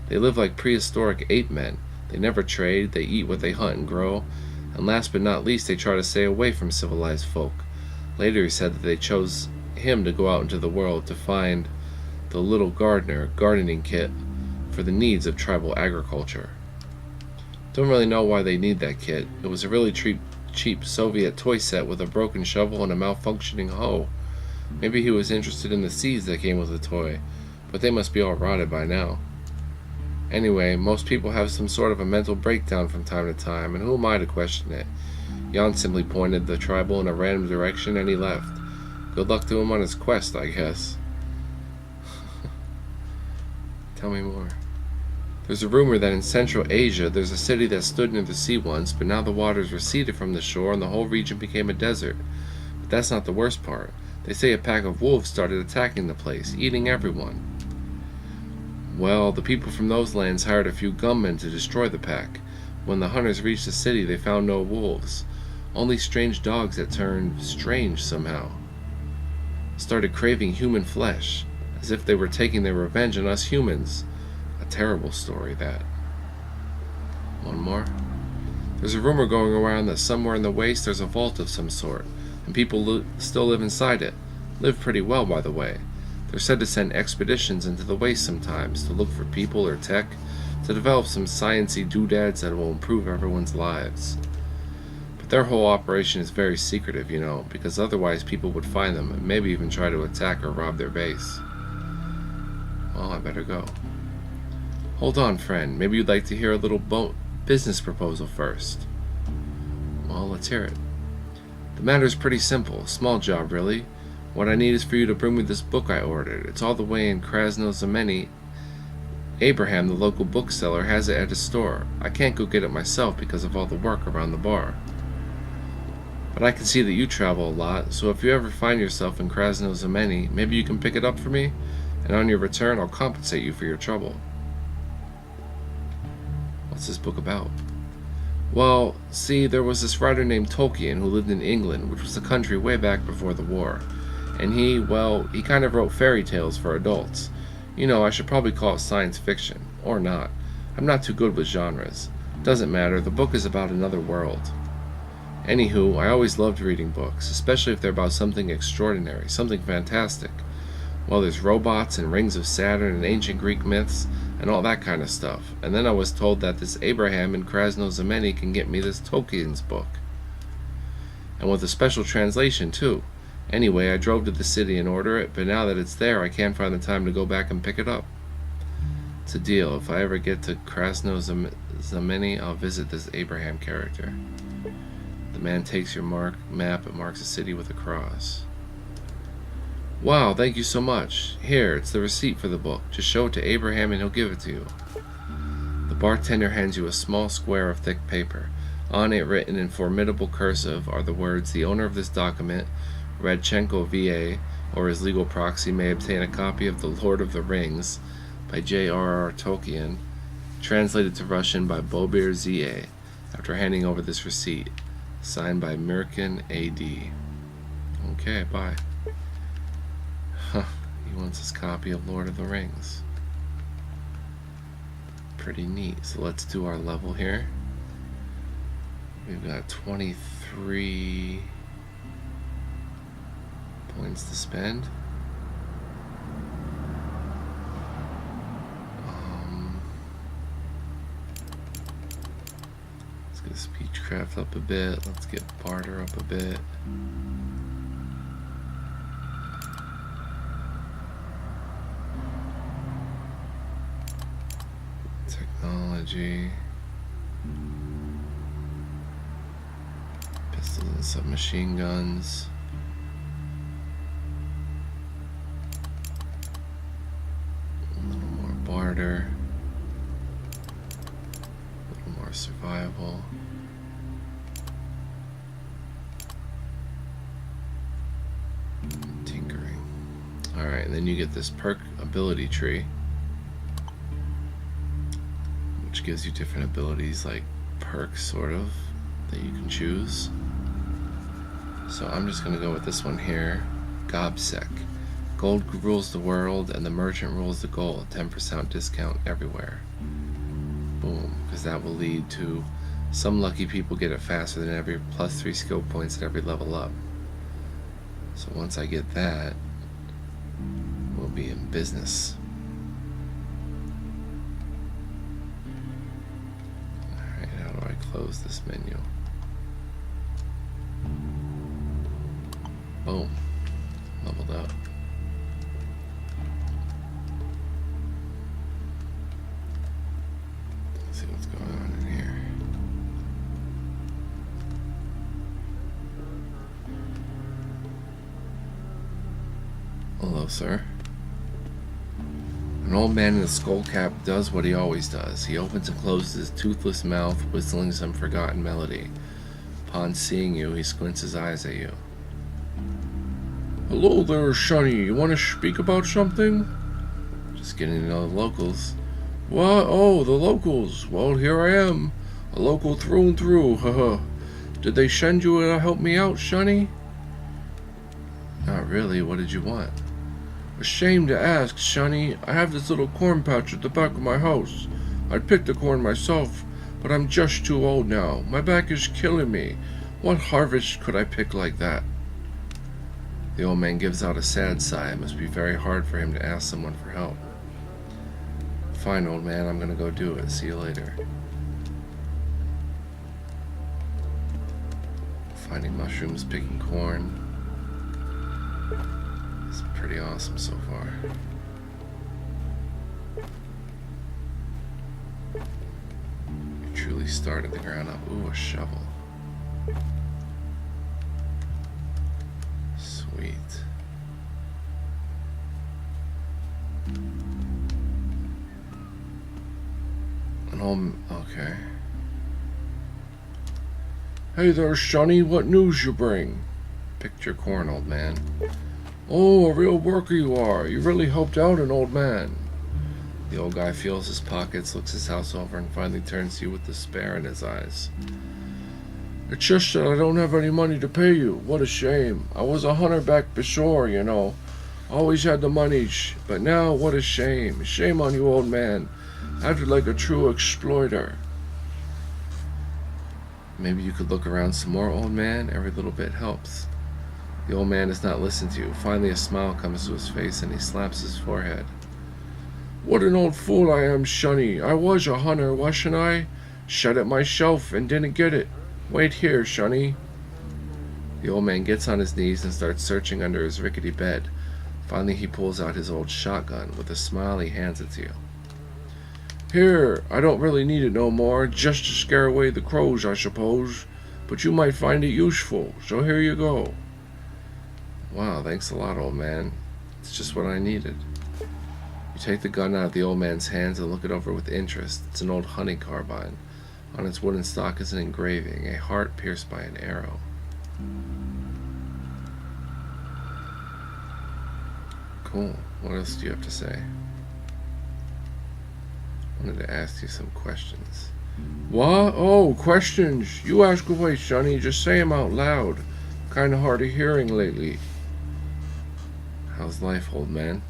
They live like prehistoric ape men. They never trade, they eat what they hunt and grow, and last but not least, they try to stay away from civilized folk. Later he said that they chose him to go out into the world to find the little gardening kit for the needs of tribal agriculture. Don't really know why they need that kit. It was a really cheap Soviet toy set with a broken shovel and a malfunctioning hoe. Maybe he was interested in the seeds that came with the toy, but they must be all rotted by now. Anyway, most people have some sort of a mental breakdown from time to time, and who am I to question it? Jan simply pointed the tribal in a random direction and he left. Good luck to him on his quest, I guess. Tell me more. There's a rumor that in Central Asia there's a city that stood near the sea once, but now the waters receded from the shore and the whole region became a desert. But that's not the worst part. They say a pack of wolves started attacking the place, eating everyone. Well, the people from those lands hired a few gunmen to destroy the pack. When the hunters reached the city, they found no wolves. Only strange dogs that turned strange somehow. Started craving human flesh, as if they were taking their revenge on us humans. A terrible story, that. One more. There's a rumor going around that somewhere in the waste there's a vault of some sort, and people still live inside it. Live pretty well, by the way. They're said to send expeditions into the waste sometimes to look for people or tech, to develop some science-y doodads that will improve everyone's lives. But their whole operation is very secretive, you know, because otherwise people would find them and maybe even try to attack or rob their base. Well, I better go. Hold on, friend. Maybe you'd like to hear a little business proposal first. Well, let's hear it. The matter's pretty simple. Small job, really. What I need is for you to bring me this book I ordered. It's all the way in Krasno-Znameni. Abraham, the local bookseller, has it at his store. I can't go get it myself because of all the work around the bar. But I can see that you travel a lot, so if you ever find yourself in Krasno-Znameni, maybe you can pick it up for me, and on your return I'll compensate you for your trouble. What's this book about? Well, see, there was this writer named Tolkien who lived in England, which was a country way back before the war. And he kind of wrote fairy tales for adults. You know, I should probably call it science fiction. Or not. I'm not too good with genres. Doesn't matter, the book is about another world. Anywho, I always loved reading books, especially if they're about something extraordinary, something fantastic. Well, there's robots and rings of Saturn and ancient Greek myths and all that kind of stuff. And then I was told that this Abraham in Krasno-Znameni can get me this Tolkien's book. And with a special translation, too. Anyway, I drove to the city and ordered it, but now that it's there, I can't find the time to go back and pick it up. It's a deal. If I ever get to Krasno-Znameni, I'll visit this Abraham character. The man takes your map and marks a city with a cross. Wow, thank you so much. Here, it's the receipt for the book. Just show it to Abraham and he'll give it to you. The bartender hands you a small square of thick paper. On it, written in formidable cursive, are the words, "The owner of this document, Radchenko VA, or his legal proxy, may obtain a copy of The Lord of the Rings by J.R.R. Tolkien, translated to Russian by Bobir Z.A., after handing over this receipt, signed by Mirkin A.D. Okay, bye. Huh, he wants his copy of Lord of the Rings. Pretty neat. So let's do our level here. We've got 23 points to spend. Let's get speechcraft up a bit. Let's get barter up a bit. technology. Pistols and submachine guns. A little more barter. A little more survival. Tinkering. Alright, and then you get this perk ability tree, which gives you different abilities, like perks, sort of, that you can choose. So I'm just going to go with this one here, Gobsec. Gold rules the world and the merchant rules the gold. 10% discount everywhere. Boom, because that will lead to some lucky people get it faster than every +3 skill points at every level up. So once I get that, we'll be in business. Alright, how do I close this menu? Boom. Leveled up. Let's see what's going on in here. Hello, sir. An old man in a skull cap does what he always does. He opens and closes his toothless mouth, whistling some forgotten melody. Upon seeing you, he squints his eyes at you. Hello there, Shunny. You want to speak about something? Just getting to know the locals. What? Oh, the locals. Well, here I am. A local through and through. Haha. Did they send you to help me out, Shunny? Not really. What did you want? Ashamed to ask, Shunny. I have this little corn patch at the back of my house. I'd pick the corn myself, but I'm just too old now. My back is killing me. What harvest could I pick like that? The old man gives out a sad sigh. It must be very hard for him to ask someone for help. Fine, old man, I'm gonna go do it. See you later. Finding mushrooms, picking corn. It's pretty awesome so far. You truly started the ground up. Ooh, a shovel. Sweet. Okay. Hey there, Shunny, what news you bring? Picked your corn, old man. Oh, a real worker you are. You really helped out an old man. The old guy feels his pockets, looks his house over, and finally turns to you with despair in his eyes. It's just that I don't have any money to pay you. What a shame. I was a hunter back before, you know. Always had the money, but now what a shame. Shame on you, old man. Acted like a true exploiter. Maybe you could look around some more, old man. Every little bit helps. The old man does not listen to you. Finally, a smile comes to his face and he slaps his forehead. What an old fool I am, Shunny. I was a hunter, wasn't I? Shut it myself and didn't get it. Wait here, Shunny. The old man gets on his knees and starts searching under his rickety bed. Finally, he pulls out his old shotgun. With a smile, he hands it to you. Here, I don't really need it no more, just to scare away the crows, I suppose. But you might find it useful, so here you go. Wow, thanks a lot, old man. It's just what I needed. You take the gun out of the old man's hands and look it over with interest. It's an old hunting carbine. On its wooden stock is an engraving, a heart pierced by an arrow. Cool. What else do you have to say? I wanted to ask you some questions. What? Oh, questions. You ask away, Shunny. Just say 'em out loud. Kinda hard of hearing lately. How's life, old man?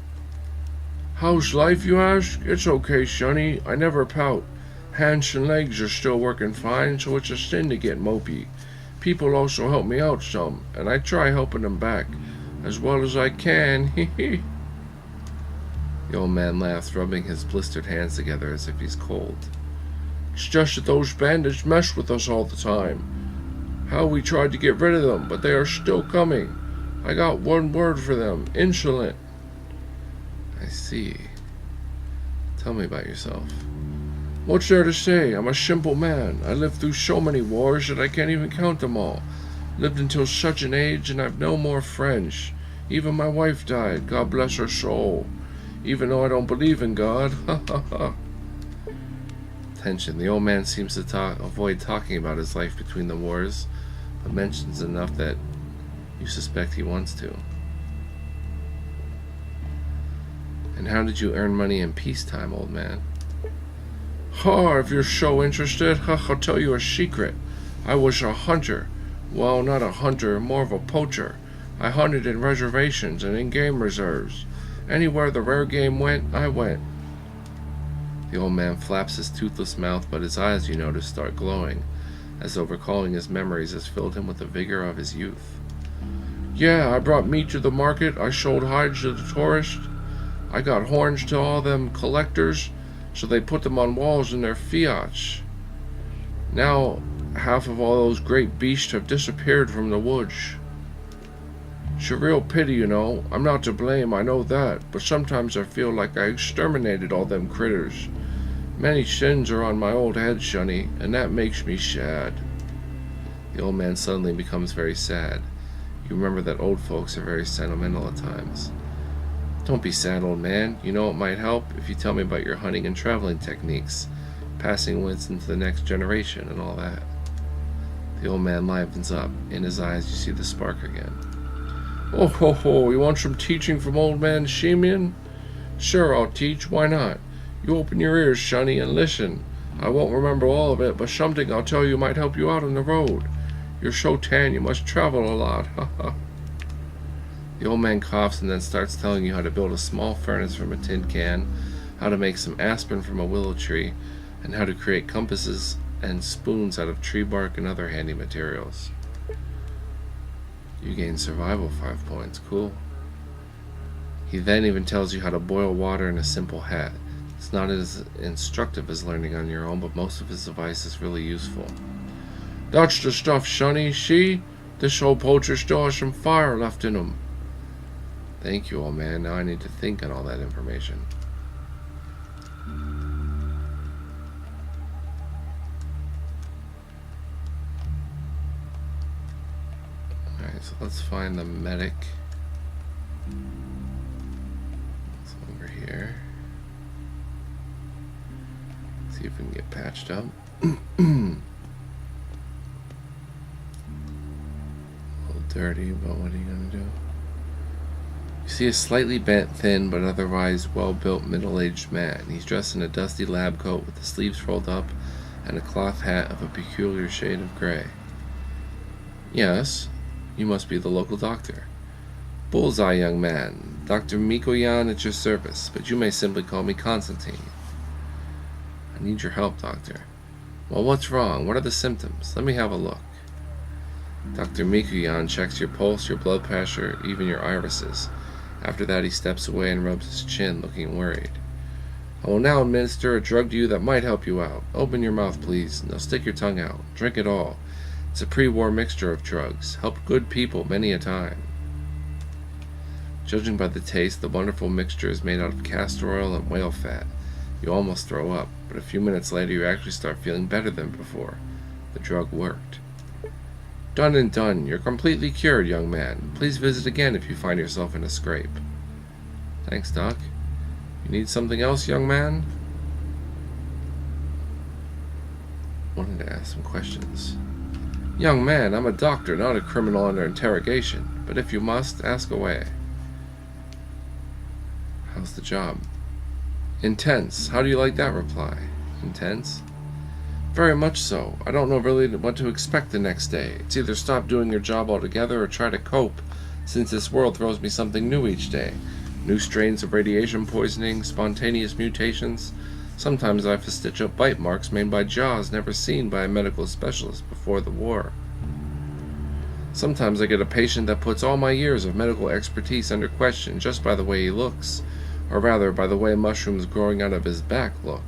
How's life, you ask? It's okay, Shunny. I never pout. Hands and legs are still working fine, so it's a sin to get mopey. People also help me out some, and I try helping them back as well as I can. Hee. The old man laughs, rubbing his blistered hands together as if he's cold. It's just that those bandits mess with us all the time. How we tried to get rid of them, but they are still coming. I got one word for them. Insolent. I see. Tell me about yourself. What's there to say? I'm a simple man. I lived through so many wars that I can't even count them all. Lived until such an age, and I've no more friends. Even my wife died, God bless her soul. Even though I don't believe in God. Ha ha ha. Tension. The old man seems to avoid talking about his life between the wars, but mentions enough that you suspect he wants to. And how did you earn money in peacetime, old man? Oh, if you're so interested, I'll tell you a secret. I was a hunter. Well, not a hunter, more of a poacher. I hunted in reservations and in game reserves. Anywhere the rare game went, I went. The old man flaps his toothless mouth, but his eyes, you notice, start glowing, as though recalling his memories has filled him with the vigor of his youth. Yeah, I brought meat to the market. I sold hides to the tourists. I got horns to all them collectors, so they put them on walls in their fiats. Now, half of all those great beasts have disappeared from the woods. It's a real pity, you know. I'm not to blame, I know that, but sometimes I feel like I exterminated all them critters. Many sins are on my old head, sonny, and that makes me sad. The old man suddenly becomes very sad. You remember that old folks are very sentimental at times. Don't be sad, old man. You know it might help if you tell me about your hunting and traveling techniques, passing wisdom to the next generation and all that. The old man livens up. In his eyes you see the spark again. Oh ho ho, you want some teaching from old man Shemian? Sure, I'll teach, why not? You open your ears, sonny, and listen. I won't remember all of it, but something I'll tell you might help you out on the road. You're so tan you must travel a lot, ha ha. The old man coughs and then starts telling you how to build a small furnace from a tin can, how to make some aspirin from a willow tree, and how to create compasses and spoons out of tree bark and other handy materials. You gain survival 5 points, cool. He then even tells you how to boil water in a simple hat. It's not as instructive as learning on your own, but most of his advice is really useful. That's the stuff, sonny, see? This old poacher still has some fire left in him. Thank you, old man. Now I need to think on all that information. Alright, so let's find the medic. It's over here. See if we can get patched up. A little dirty, but what are you gonna do? You see a slightly bent, thin, but otherwise well-built middle-aged man. He's dressed in a dusty lab coat with the sleeves rolled up and a cloth hat of a peculiar shade of gray. Yes, you must be the local doctor. Bullseye, young man. Dr. Mikoyan at your service, but you may simply call me Constantine. I need your help, doctor. Well, what's wrong? What are the symptoms? Let me have a look. Dr. Mikoyan checks your pulse, your blood pressure, even your irises. After that, he steps away and rubs his chin, looking worried. I will now administer a drug to you that might help you out. Open your mouth, please. Now stick your tongue out. Drink it all. It's a pre-war mixture of drugs. Helped good people many a time. Judging by the taste, the wonderful mixture is made out of castor oil and whale fat. You almost throw up, but a few minutes later you actually start feeling better than before. The drug worked. Done and done. You're completely cured, young man. Please visit again if you find yourself in a scrape. Thanks, Doc. You need something else, young man? Wanted to ask some questions. Young man, I'm a doctor, not a criminal under interrogation. But if you must, ask away. How's the job? Intense. How do you like that reply? Intense? Very much so. I don't know really what to expect the next day. It's either stop doing your job altogether or try to cope, since this world throws me something new each day. New strains of radiation poisoning, spontaneous mutations. Sometimes I have to stitch up bite marks made by jaws never seen by a medical specialist before the war. Sometimes I get a patient that puts all my years of medical expertise under question just by the way he looks, or rather by the way mushrooms growing out of his back look.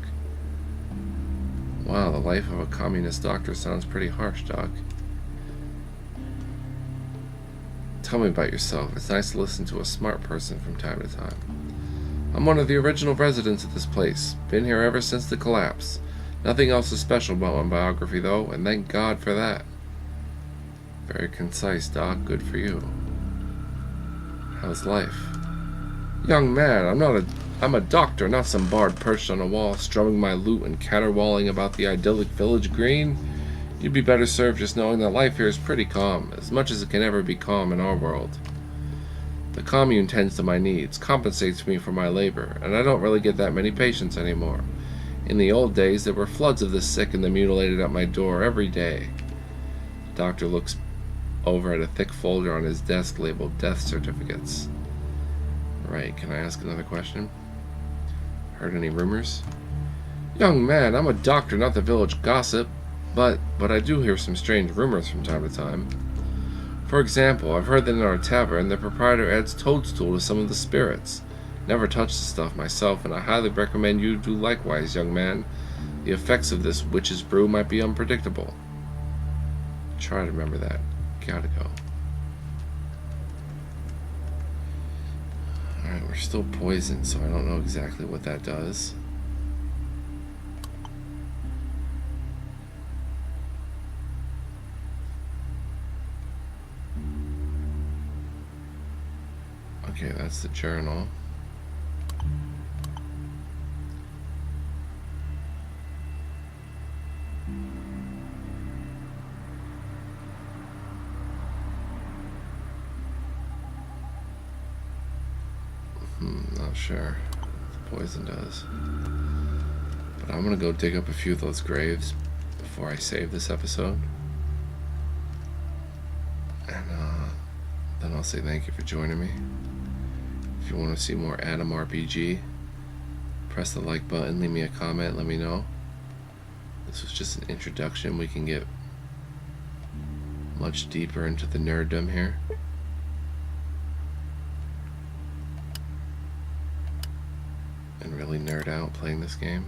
Wow, the life of a communist doctor sounds pretty harsh, Doc. Tell me about yourself. It's nice to listen to a smart person from time to time. I'm one of the original residents of this place. Been here ever since the collapse. Nothing else is special about my biography, though, and thank God for that. Very concise, Doc. Good for you. How's life? Young man, I'm a doctor, not some bard perched on a wall, strumming my lute and caterwauling about the idyllic village green. You'd be better served just knowing that life here is pretty calm, as much as it can ever be calm in our world. The commune tends to my needs, compensates me for my labor, and I don't really get that many patients anymore. In the old days, there were floods of the sick and the mutilated at my door every day. The doctor looks over at a thick folder on his desk labeled death certificates. Right, can I ask another question? Heard any rumors? Young man, I'm a doctor, not the village gossip, but I do hear some strange rumors from time to time. For example, I've heard that in our tavern, the proprietor adds toadstool to some of the spirits. Never touched the stuff myself, and I highly recommend you do likewise, young man. The effects of this witch's brew might be unpredictable. Try to remember that. Gotta go. Alright, we're still poisoned, so I don't know exactly what that does. Okay, that's the journal. Not sure what the poison does. But I'm gonna go dig up a few of those graves before I save this episode. And then I'll say thank you for joining me. If you want to see more Adam RPG, press the like button, leave me a comment, let me know. This was just an introduction. We can get much deeper into the nerddom here. And really nerd out playing this game.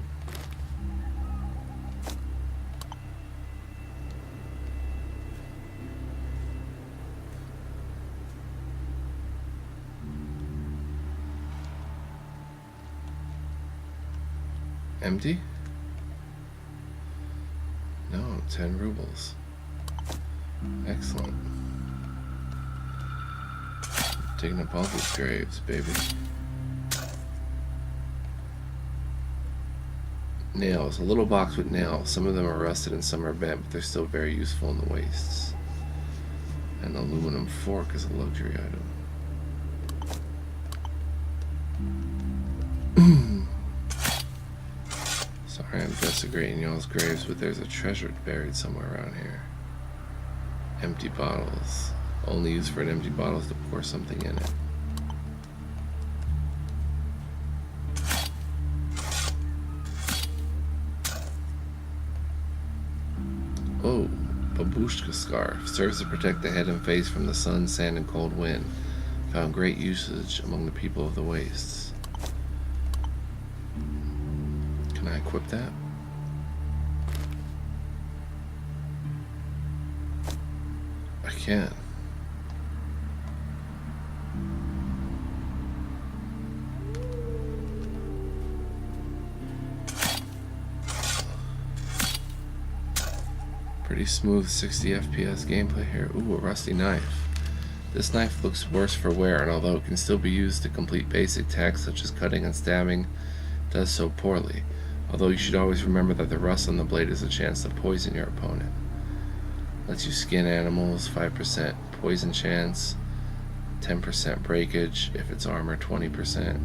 Empty? No, 10 rubles. Excellent. Digging up all these graves, baby. Nails. A little box with nails. Some of them are rusted and some are bent, but they're still very useful in the wastes. An aluminum fork is a luxury item. Sorry, I'm desecrating y'all's graves, but there's a treasure buried somewhere around here. Empty bottles. Only used for an empty bottle is to pour something in it. Oh, babushka scarf. Serves to protect the head and face from the sun, sand, and cold wind. Found great usage among the people of the wastes. Can I equip that? I can. Pretty smooth 60 FPS gameplay here. Ooh, a rusty knife. This knife looks worse for wear, and although it can still be used to complete basic tasks such as cutting and stabbing, it does so poorly. Although you should always remember that the rust on the blade is a chance to poison your opponent. Lets you skin animals, 5% poison chance, 10% breakage if it's armor, 20%.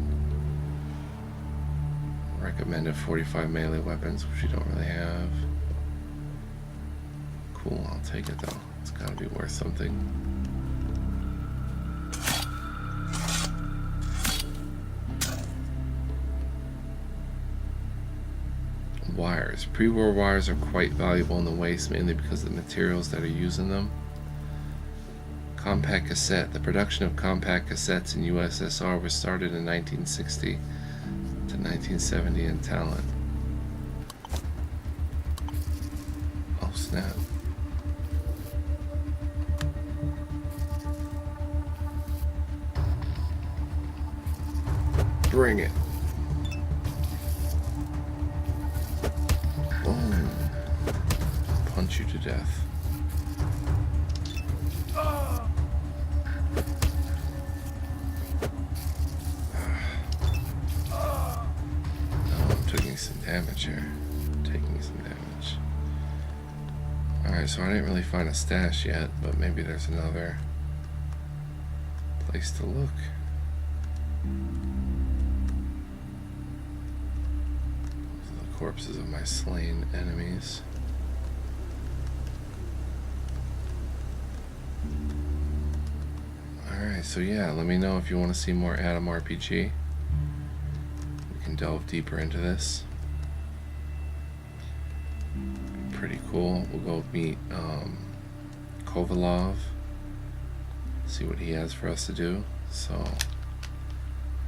Recommended 45 melee weapons, which you don't really have. Cool, I'll take it though. It's gotta be worth something. Wires. Pre-war wires are quite valuable in the waste, mainly because of the materials that are used in them. Compact cassette. The production of compact cassettes in USSR was started in 1960 to 1970 in Talent. Oh snap. Bring it. Oh. beat you to death. I'm taking some damage here. Alright, so I didn't really find a stash yet, but maybe there's another place to look. These are the corpses of my slain enemies. Alright, so yeah, let me know if you want to see more Adam RPG. We can delve deeper into this. Pretty cool. We'll go meet Kovalov, see what he has for us to do. So,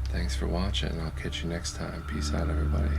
thanks for watching. I'll catch you next time. Peace out, everybody.